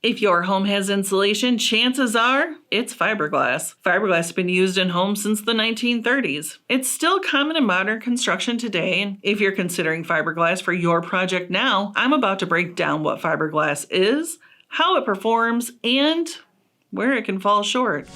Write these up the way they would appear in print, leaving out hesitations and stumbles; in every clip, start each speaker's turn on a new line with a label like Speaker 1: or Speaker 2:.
Speaker 1: If your home has insulation, chances are it's fiberglass. Fiberglass has been used in homes since the 1930s. It's still common in modern construction today, and if you're considering fiberglass for your project now, I'm about to break down what fiberglass is, how it performs, and where it can fall short.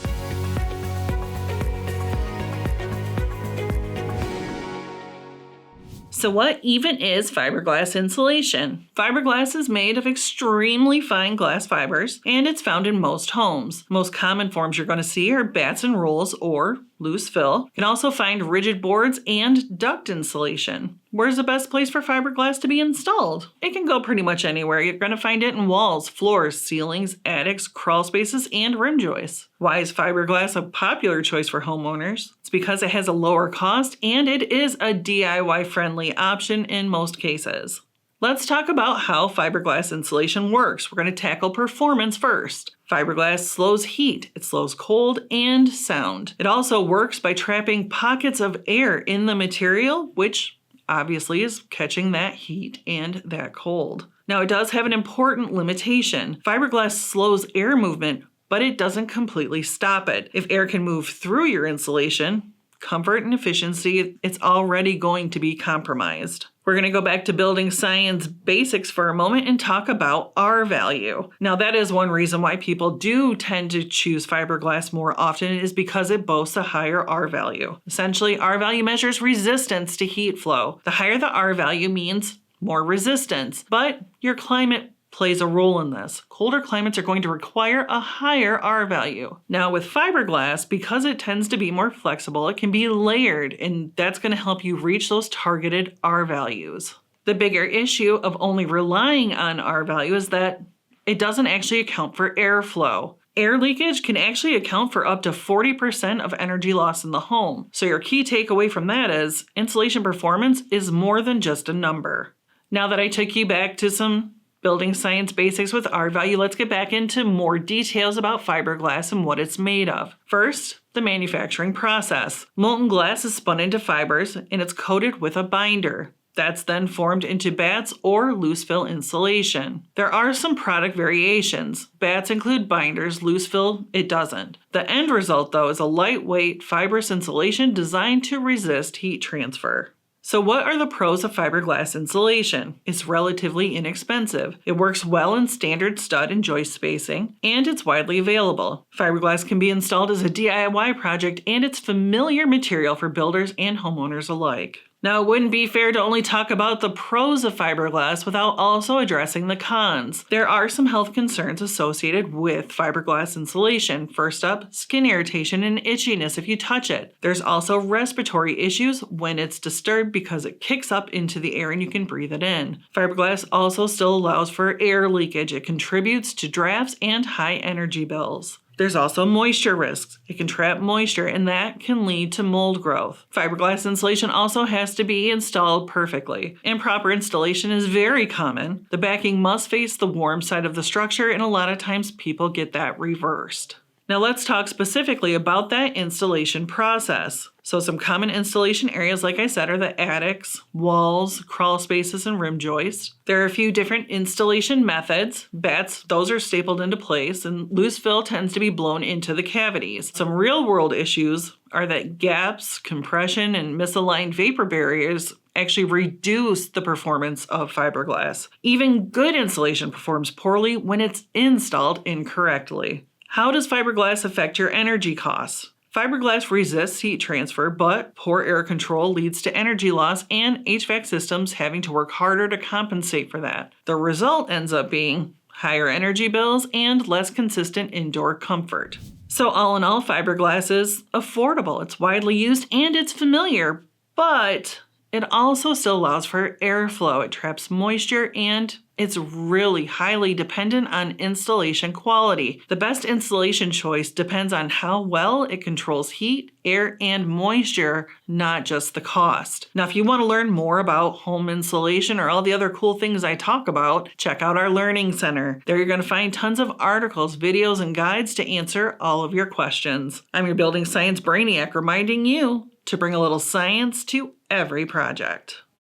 Speaker 1: So what even is fiberglass insulation? Fiberglass is made of extremely fine glass fibers, and it's found in most homes. Most common forms you're going to see are batts and rolls or loose fill. You can also find rigid boards and duct insulation. Where's the best place for fiberglass to be installed? It can go pretty much anywhere. You're going to find it in walls, floors, ceilings, attics, crawl spaces, and rim joists. Why is fiberglass a popular choice for homeowners? It's because it has a lower cost and it is a DIY-friendly option in most cases. Let's talk about how fiberglass insulation works. We're going to tackle performance first. Fiberglass slows heat, it slows cold and sound. It also works by trapping pockets of air in the material, which obviously is catching that heat and that cold. Now it does have an important limitation. Fiberglass slows air movement, but it doesn't completely stop it. If air can move through your insulation, comfort and efficiency, it's already going to be compromised. We're going to go back to building science basics for a moment and talk about R value. Now that is one reason why people do tend to choose fiberglass more often is because it boasts a higher R value. Essentially, R value measures resistance to heat flow. The higher the R value means more resistance, but your climate plays a role in this. Colder climates are going to require a higher R value. Now with fiberglass, because it tends to be more flexible, it can be layered, and that's going to help you reach those targeted R values. The bigger issue of only relying on R value is that it doesn't actually account for airflow. Air leakage can actually account for up to 40% of energy loss in the home. So your key takeaway from that is insulation performance is more than just a number. Now that I took you back to some building science basics with R value, let's get back into more details about fiberglass and what it's made of. First, the manufacturing process. Molten glass is spun into fibers and it's coated with a binder. That's then formed into batts or loose fill insulation. There are some product variations. Batts include binders, loose fill it doesn't. The end result though is a lightweight fibrous insulation designed to resist heat transfer. So what are the pros of fiberglass insulation? It's relatively inexpensive. It works well in standard stud and joist spacing, and it's widely available. Fiberglass can be installed as a DIY project, and it's familiar material for builders and homeowners alike. Now, it wouldn't be fair to only talk about the pros of fiberglass without also addressing the cons. There are some health concerns associated with fiberglass insulation. First up, skin irritation and itchiness if you touch it. There's also respiratory issues when it's disturbed because it kicks up into the air and you can breathe it in. Fiberglass also still allows for air leakage. It contributes to drafts and high energy bills. There's also moisture risks. It can trap moisture and that can lead to mold growth. Fiberglass insulation also has to be installed perfectly. Improper installation is very common. The backing must face the warm side of the structure, and a lot of times people get that reversed. Now let's talk specifically about that installation process. So some common installation areas, like I said, are the attics, walls, crawl spaces, and rim joists. There are a few different installation methods. Batts, those are stapled into place, and loose fill tends to be blown into the cavities. Some real-world issues are that gaps, compression, and misaligned vapor barriers actually reduce the performance of fiberglass. Even good insulation performs poorly when it's installed incorrectly. How does fiberglass affect your energy costs? Fiberglass resists heat transfer, but poor air control leads to energy loss and HVAC systems having to work harder to compensate for that. The result ends up being higher energy bills and less consistent indoor comfort. So all in all, fiberglass is affordable, it's widely used, and it's familiar, but it also still allows for airflow. It traps moisture, and it's really highly dependent on installation quality. The best installation choice depends on how well it controls heat, air, and moisture, not just the cost. Now, if you want to learn more about home insulation or all the other cool things I talk about, check out our Learning Center. There you're going to find tons of articles, videos, and guides to answer all of your questions. I'm your building science brainiac, reminding you to bring a little science to every project.